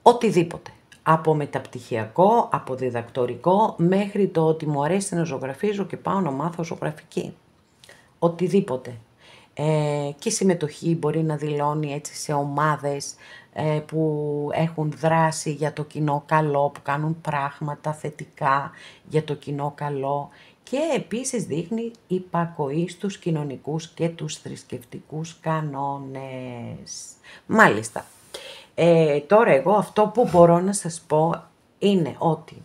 Οτιδήποτε. Από μεταπτυχιακό, από διδακτορικό, μέχρι το ότι μου αρέσει να ζωγραφίζω και πάω να μάθω ζωγραφική. Οτιδήποτε. Και η συμμετοχή μπορεί να δηλώνει έτσι σε ομάδες που έχουν δράση για το κοινό καλό, που κάνουν πράγματα θετικά για το κοινό καλό και επίσης δείχνει υπακοή στους κοινωνικούς και τους θρησκευτικούς κανόνες. Μάλιστα. Τώρα εγώ αυτό που μπορώ να σας πω είναι ότι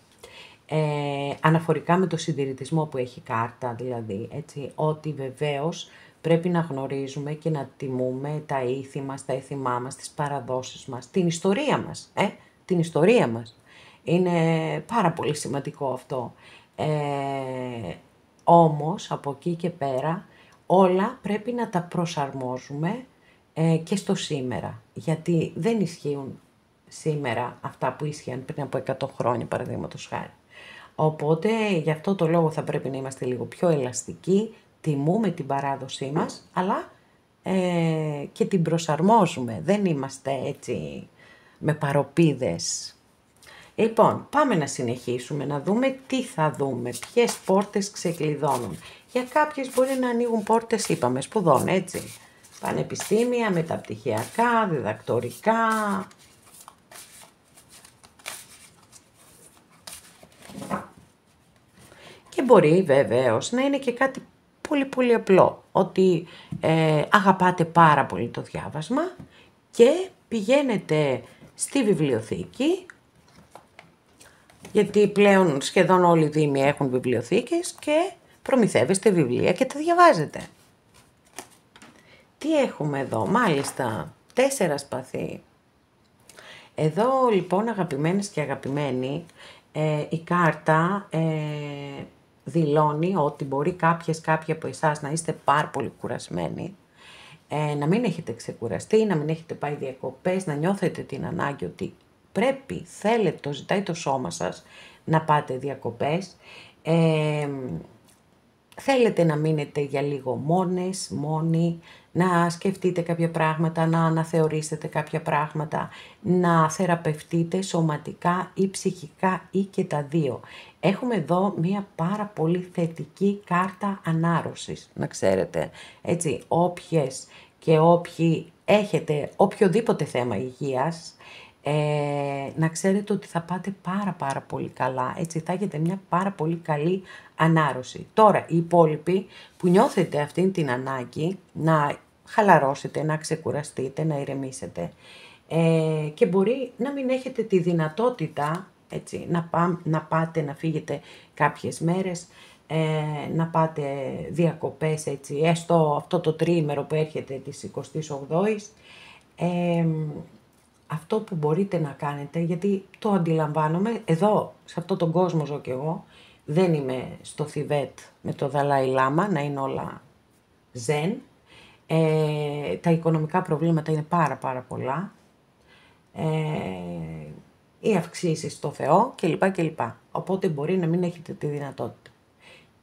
αναφορικά με το συντηρητισμό που έχει κάρτα δηλαδή, έτσι, ότι βεβαίως πρέπει να γνωρίζουμε και να τιμούμε τα ήθη μας, τα έθιμά μας, τις παραδόσεις μας, την ιστορία μας, την ιστορία μας. Είναι πάρα πολύ σημαντικό αυτό. Όμως από εκεί και πέρα όλα πρέπει να τα προσαρμόζουμε και στο σήμερα, γιατί δεν ισχύουν σήμερα αυτά που ίσχυαν πριν από 100 χρόνια, παραδείγματος χάρη. Οπότε, γι' αυτό το λόγο θα πρέπει να είμαστε λίγο πιο ελαστικοί, τιμούμε την παράδοσή μας, αλλά και την προσαρμόζουμε. Δεν είμαστε έτσι με παροπίδες. Λοιπόν, πάμε να συνεχίσουμε, να δούμε τι θα δούμε, ποιες πόρτες ξεκλειδώνουν. Για κάποιες μπορεί να ανοίγουν πόρτες, είπαμε, σπουδών, έτσι. Πανεπιστήμια, μεταπτυχιακά, διδακτορικά. Και μπορεί βεβαίως να είναι και κάτι πολύ απλό, ότι αγαπάτε πάρα πολύ το διάβασμα και πηγαίνετε στη βιβλιοθήκη, γιατί πλέον σχεδόν όλοι οι δήμοι έχουν βιβλιοθήκες και προμηθεύεστε βιβλία και τα διαβάζετε. Τι έχουμε εδώ, μάλιστα, 4 σπαθί. Εδώ λοιπόν αγαπημένες και αγαπημένοι, η κάρτα δηλώνει ότι μπορεί κάποιοι από εσάς να είστε πάρα πολύ κουρασμένοι, να μην έχετε ξεκουραστεί, να μην έχετε πάει διακοπές, να νιώθετε την ανάγκη ότι πρέπει, θέλετε, το ζητάει το σώμα σας να πάτε διακοπές. Θέλετε να μείνετε για λίγο μόνοι, να σκεφτείτε κάποια πράγματα, να αναθεωρήσετε κάποια πράγματα, να θεραπευτείτε σωματικά ή ψυχικά ή και τα δύο. Έχουμε εδώ μία πάρα πολύ θετική κάρτα ανάρρωσης, να ξέρετε. Έτσι, όποιες και όποιοι έχετε οποιοδήποτε θέμα υγείας, να ξέρετε ότι θα πάτε πάρα πολύ καλά, έτσι θα έχετε μια πάρα πολύ καλή ανάρρωση. Τώρα οι υπόλοιποι που νιώθετε αυτήν την ανάγκη να χαλαρώσετε, να ξεκουραστείτε, να ηρεμήσετε και μπορεί να μην έχετε τη δυνατότητα, έτσι, να πάτε να φύγετε κάποιες μέρες, να πάτε διακοπές, έτσι, έστω αυτό το τριήμερο που έρχεται της 28ης, αυτό που μπορείτε να κάνετε, γιατί το αντιλαμβάνομαι, εδώ σε αυτόν τον κόσμο ζω κι εγώ, δεν είμαι στο Θιβέτ με το Δαλάι Λάμα, να είναι όλα ζεν, τα οικονομικά προβλήματα είναι πάρα πολλά, οι αυξήσεις στο Θεό κλπ. Οπότε μπορεί να μην έχετε τη δυνατότητα.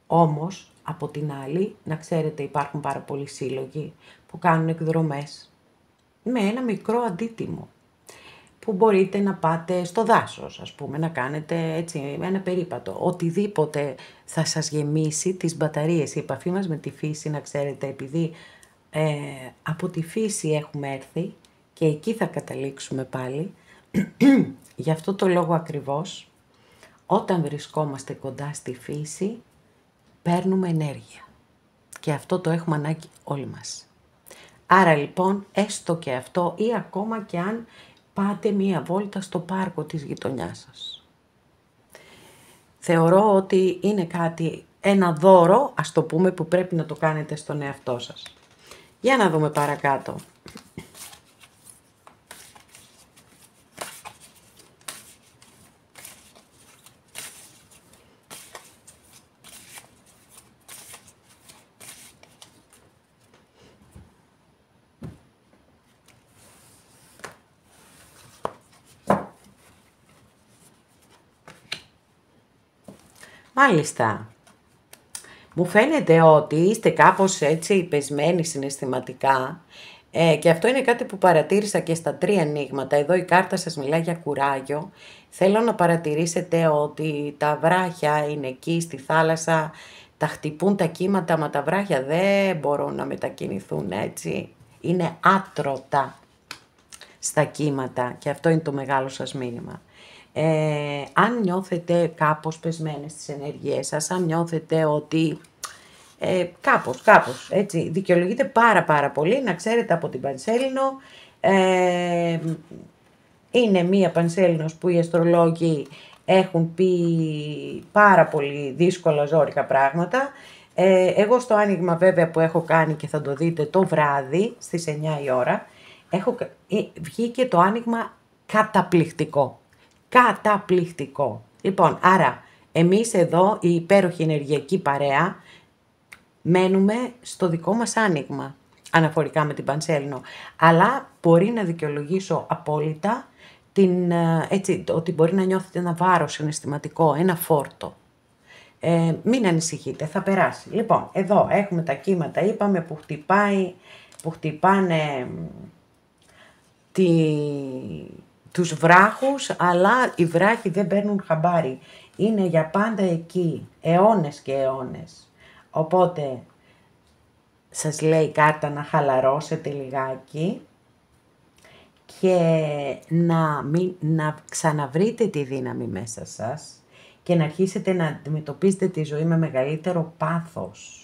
Όμως, από την άλλη, να ξέρετε υπάρχουν πάρα πολλοί σύλλογοι που κάνουν εκδρομές με ένα μικρό αντίτιμο, που μπορείτε να πάτε στο δάσος, ας πούμε, να κάνετε έτσι ένα περίπατο. Οτιδήποτε θα σας γεμίσει τις μπαταρίες. Η επαφή μας με τη φύση, να ξέρετε, επειδή από τη φύση έχουμε έρθει και εκεί θα καταλήξουμε πάλι, γι' αυτό το λόγο ακριβώς, όταν βρισκόμαστε κοντά στη φύση, παίρνουμε ενέργεια. Και αυτό το έχουμε ανάγκη όλοι μας. Άρα λοιπόν, έστω και αυτό ή ακόμα και αν πάτε μία βόλτα στο πάρκο της γειτονιάς σας. Θεωρώ ότι είναι ένα δώρο, ας το πούμε, που πρέπει να το κάνετε στον εαυτό σας. Για να δούμε παρακάτω. Μάλιστα, μου φαίνεται ότι είστε κάπως έτσι πεσμένοι συναισθηματικά και αυτό είναι κάτι που παρατήρησα και στα 3 ανοίγματα. Εδώ η κάρτα σας μιλάει για κουράγιο. Θέλω να παρατηρήσετε ότι τα βράχια είναι εκεί στη θάλασσα, τα χτυπούν τα κύματα, μα τα βράχια δεν μπορούν να μετακινηθούν, έτσι. Είναι άτρωτα στα κύματα και αυτό είναι το μεγάλο σας μήνυμα. Αν νιώθετε κάπως πεσμένες στις ενέργειές σας, αν νιώθετε ότι κάπως έτσι δικαιολογείτε πάρα πολύ, να ξέρετε από την Πανσέλινο, είναι μία Πανσέλινος που οι αστρολόγοι έχουν πει πάρα πολύ δύσκολα ζόρικα πράγματα. Εγώ στο άνοιγμα βέβαια που έχω κάνει και θα το δείτε το βράδυ στις 9 η ώρα, βγήκε το άνοιγμα καταπληκτικό. Καταπληκτικό. Λοιπόν, άρα εμείς εδώ η υπέροχη ενεργειακή παρέα μένουμε στο δικό μας άνοιγμα αναφορικά με την Πανσέλινο. Αλλά μπορεί να δικαιολογήσω απόλυτα ότι μπορεί να νιώθετε ένα βάρος συναισθηματικό, ένα φόρτο. Μην ανησυχείτε, θα περάσει. Λοιπόν, εδώ έχουμε τα κύματα, είπαμε, που χτυπάνε τους βράχους, αλλά οι βράχοι δεν παίρνουν χαμπάρι. Είναι για πάντα εκεί, αιώνες και αιώνες. Οπότε, σας λέει η κάρτα να χαλαρώσετε λιγάκι και να ξαναβρείτε τη δύναμη μέσα σας και να αρχίσετε να αντιμετωπίσετε τη ζωή με μεγαλύτερο πάθος.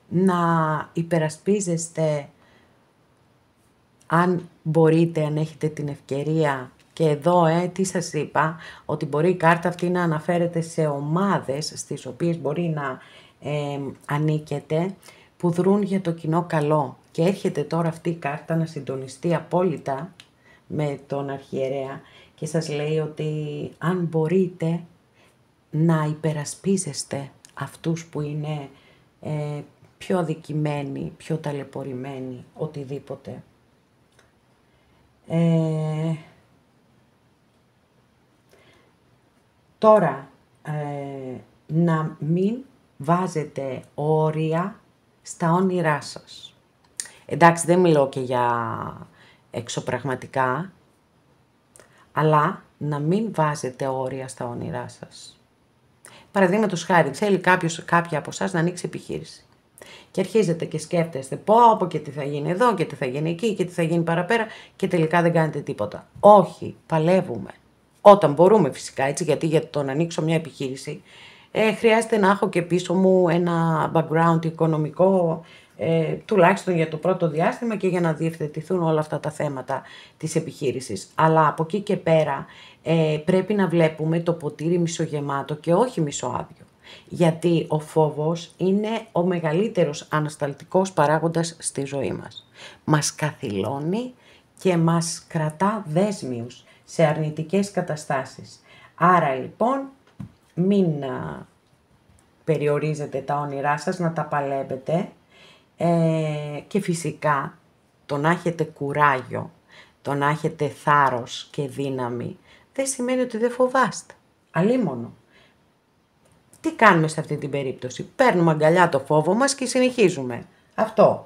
Να υπερασπίζεστε, αν μπορείτε, αν έχετε την ευκαιρία, και εδώ τι σας είπα, ότι μπορεί η κάρτα αυτή να αναφέρεται σε ομάδες στις οποίες μπορεί να ανήκετε, που δρούν για το κοινό καλό. Και έρχεται τώρα αυτή η κάρτα να συντονιστεί απόλυτα με τον αρχιερέα και σας λέει ότι αν μπορείτε να υπερασπίζεστε αυτούς που είναι πιο αδικημένοι, πιο ταλαιπωρημένοι, οτιδήποτε. Τώρα, να μην βάζετε όρια στα όνειρά σας. Εντάξει, δεν μιλώ και για εξωπραγματικά, αλλά να μην βάζετε όρια στα όνειρά σας. Παραδείγματος χάρη, θέλει κάποια από εσάς να ανοίξει επιχείρηση. Και αρχίζετε και σκέφτεστε πω και τι θα γίνει εδώ και τι θα γίνει εκεί και τι θα γίνει παραπέρα και τελικά δεν κάνετε τίποτα. Όχι, παλεύουμε. Όταν μπορούμε φυσικά, έτσι, γιατί για το να ανοίξω μια επιχείρηση χρειάζεται να έχω και πίσω μου ένα background οικονομικό, τουλάχιστον για το πρώτο διάστημα και για να διευθετηθούν όλα αυτά τα θέματα της επιχείρησης. Αλλά από εκεί και πέρα πρέπει να βλέπουμε το ποτήρι μισογεμάτο και όχι μισοάδιο. Γιατί ο φόβος είναι ο μεγαλύτερος ανασταλτικός παράγοντας στη ζωή μας. Μας καθυλώνει και μας κρατά δέσμιους σε αρνητικές καταστάσεις. Άρα λοιπόν μην περιορίζετε τα όνειρά σας, να τα παλεύετε και φυσικά το να έχετε κουράγιο, το να έχετε θάρρος και δύναμη δεν σημαίνει ότι δεν φοβάστε. Αλίμονο. Τι κάνουμε σε αυτή την περίπτωση? Παίρνουμε αγκαλιά το φόβο μας και συνεχίζουμε. Αυτό.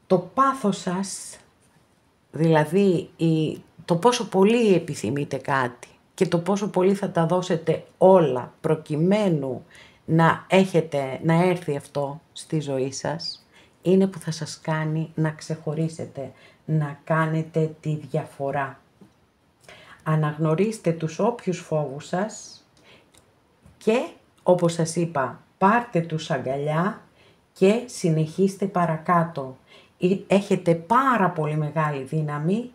Το πάθος σας, δηλαδή το πόσο πολύ επιθυμείτε κάτι και το πόσο πολύ θα τα δώσετε όλα προκειμένου να έρθει αυτό στη ζωή σας, είναι που θα σας κάνει να ξεχωρίσετε, να κάνετε τη διαφορά. Αναγνωρίστε τους όποιους φόβους σας και, όπως σας είπα, πάρτε τους αγκαλιά και συνεχίστε παρακάτω. Έχετε πάρα πολύ μεγάλη δύναμη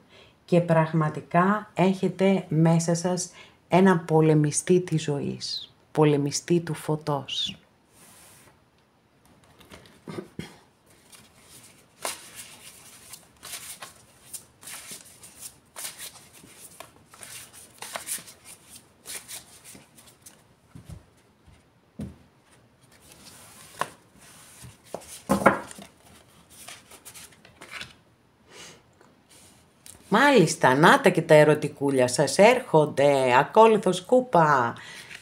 και πραγματικά έχετε μέσα σας ένα πολεμιστή της ζωής, πολεμιστή του φωτός. Μάλιστα, να τα και τα ερωτικούλια σας έρχονται, ακόλουθος κούπα.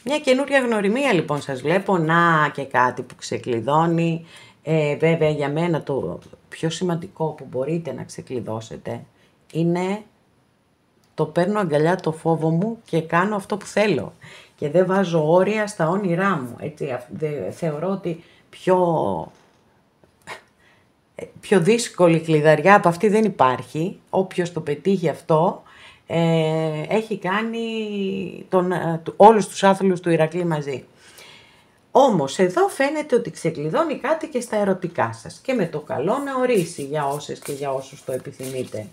Μια καινούρια γνωριμία λοιπόν σας βλέπω, να και κάτι που ξεκλειδώνει. Βέβαια για μένα το πιο σημαντικό που μπορείτε να ξεκλειδώσετε είναι το παίρνω αγκαλιά το φόβο μου και κάνω αυτό που θέλω. Και δεν βάζω όρια στα όνειρά μου. Έτσι, θεωρώ ότι πιο δύσκολη κλειδαριά από αυτή δεν υπάρχει. Όποιος το πετύχει αυτό, έχει κάνει όλους τους άθλους του Ηρακλή μαζί. Όμως εδώ φαίνεται ότι ξεκλειδώνει κάτι και στα ερωτικά σας και με το καλό να ορίσει για όσες και για όσους το επιθυμείτε.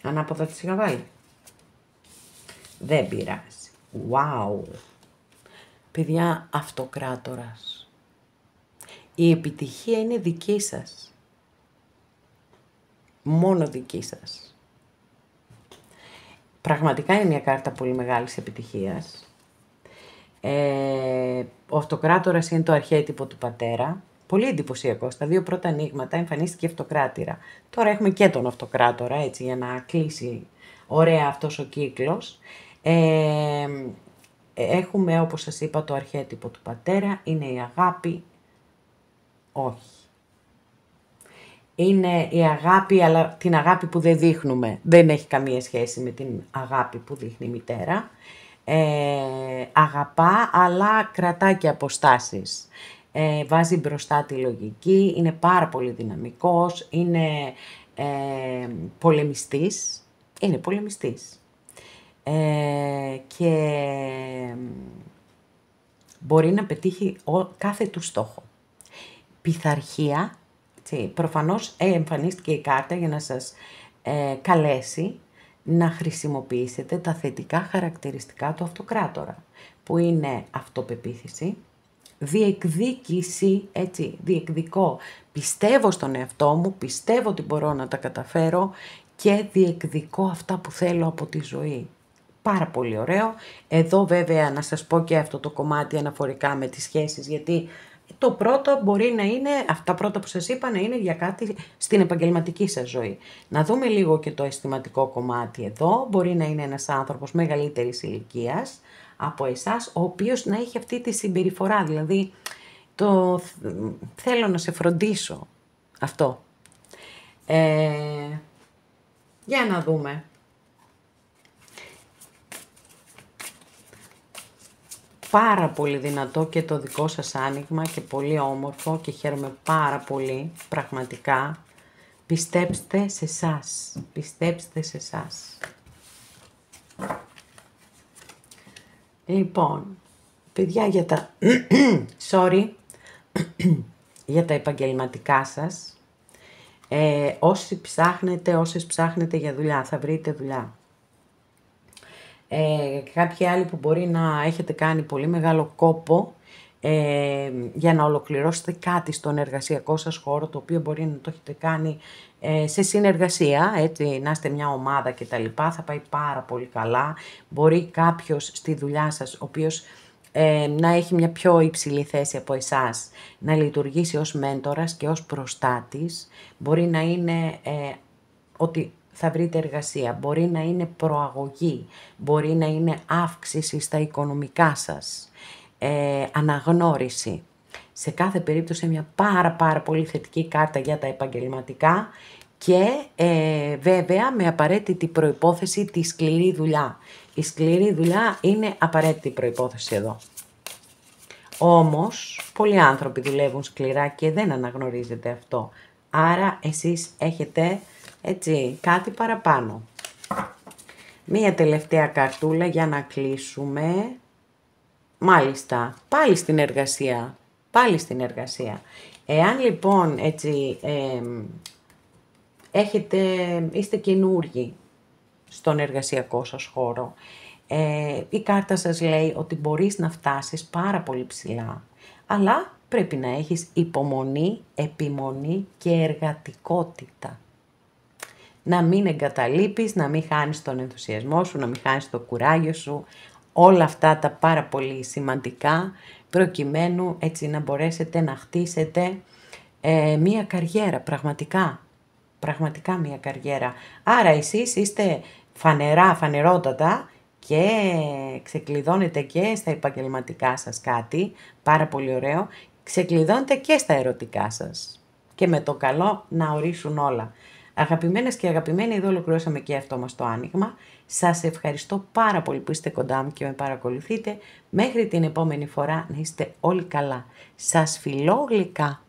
Ανάποδα της είχα βάλει. Δεν πειράζει. Wow. Παιδιά, αυτοκράτορας. Η επιτυχία είναι δική σας. Μόνο δική σας. Πραγματικά είναι μια κάρτα πολύ μεγάλης επιτυχίας. Ο αυτοκράτορας είναι το αρχέτυπο του πατέρα. Πολύ εντυπωσιακό. Στα δύο πρώτα ανοίγματα εμφανίστηκε η αυτοκράτηρα. Τώρα έχουμε και τον αυτοκράτορα, έτσι, για να κλείσει ωραία αυτός ο κύκλος. Έχουμε, όπως σας είπα, το αρχέτυπο του πατέρα. Είναι η αγάπη. Όχι. Είναι η αγάπη, αλλά την αγάπη που δεν δείχνουμε. Δεν έχει καμία σχέση με την αγάπη που δείχνει η μητέρα. Αγαπά, αλλά κρατά και αποστάσεις. Βάζει μπροστά τη λογική, είναι πάρα πολύ δυναμικός, είναι πολεμιστής. Είναι πολεμιστής. Και μπορεί να πετύχει κάθε του στόχο. Πειθαρχία Έτσι, προφανώς εμφανίστηκε η κάρτα για να σας καλέσει να χρησιμοποιήσετε τα θετικά χαρακτηριστικά του αυτοκράτορα, που είναι αυτοπεποίθηση, διεκδίκηση, έτσι, διεκδικώ, πιστεύω στον εαυτό μου, πιστεύω ότι μπορώ να τα καταφέρω και διεκδικώ αυτά που θέλω από τη ζωή. Πάρα πολύ ωραίο. Εδώ βέβαια να σας πω και αυτό το κομμάτι αναφορικά με τις σχέσεις, γιατί το πρώτο μπορεί να είναι, αυτά πρώτα που σας είπα, να είναι για κάτι στην επαγγελματική σας ζωή. Να δούμε λίγο και το αισθηματικό κομμάτι εδώ. Μπορεί να είναι ένας άνθρωπος μεγαλύτερης ηλικίας από εσάς, ο οποίος να έχει αυτή τη συμπεριφορά, δηλαδή θέλω να σε φροντίσω, αυτό. Για να δούμε. Πάρα πολύ δυνατό και το δικό σας άνοιγμα και πολύ όμορφο και χαίρομαι πάρα πολύ, πραγματικά. Πιστέψτε σε εσάς, πιστέψτε σε εσάς. Λοιπόν, παιδιά, για τα sorry, για τα επαγγελματικά σας, όσες ψάχνετε για δουλειά, θα βρείτε δουλειά. Κάποιοι άλλοι που μπορεί να έχετε κάνει πολύ μεγάλο κόπο για να ολοκληρώσετε κάτι στον εργασιακό σας χώρο, το οποίο μπορεί να το έχετε κάνει σε συνεργασία, έτσι, να είστε μια ομάδα και τα λοιπά, θα πάει πάρα πολύ καλά. Μπορεί κάποιος στη δουλειά σας, ο οποίος να έχει μια πιο υψηλή θέση από εσάς, να λειτουργήσει ως μέντορας και ως προστάτης. Μπορεί να είναι ότι θα βρείτε εργασία, μπορεί να είναι προαγωγή, μπορεί να είναι αύξηση στα οικονομικά σας, αναγνώριση. Σε κάθε περίπτωση μια πάρα πολύ θετική κάρτα για τα επαγγελματικά και βέβαια με απαραίτητη προϋπόθεση τη σκληρή δουλειά. Η σκληρή δουλειά είναι απαραίτητη προϋπόθεση εδώ. Όμως, πολλοί άνθρωποι δουλεύουν σκληρά και δεν αναγνωρίζετε αυτό. Άρα εσείς έχετε, έτσι, κάτι παραπάνω. Μία τελευταία καρτούλα για να κλείσουμε. Μάλιστα, πάλι στην εργασία. Πάλι στην εργασία. Εάν λοιπόν, έτσι, είστε καινούργοι στον εργασιακό σας χώρο, η κάρτα σας λέει ότι μπορείς να φτάσεις πάρα πολύ ψηλά, αλλά πρέπει να έχεις υπομονή, επιμονή και εργατικότητα. Να μην εγκαταλείπεις, να μην χάνεις τον ενθουσιασμό σου, να μην χάνεις το κουράγιο σου, όλα αυτά τα πάρα πολύ σημαντικά, προκειμένου έτσι να μπορέσετε να χτίσετε μία καριέρα, πραγματικά μία καριέρα. Άρα εσείς είστε φανερότατα και ξεκλειδώνετε και στα επαγγελματικά σας κάτι, πάρα πολύ ωραίο, ξεκλειδώνετε και στα ερωτικά σας. Και με το καλό να ορίσουν όλα. Αγαπημένες και αγαπημένοι, εδώ ολοκληρώσαμε και αυτό μας το άνοιγμα. Σας ευχαριστώ πάρα πολύ που είστε κοντά μου και με παρακολουθείτε. Μέχρι την επόμενη φορά να είστε όλοι καλά. Σας φιλώ γλυκά.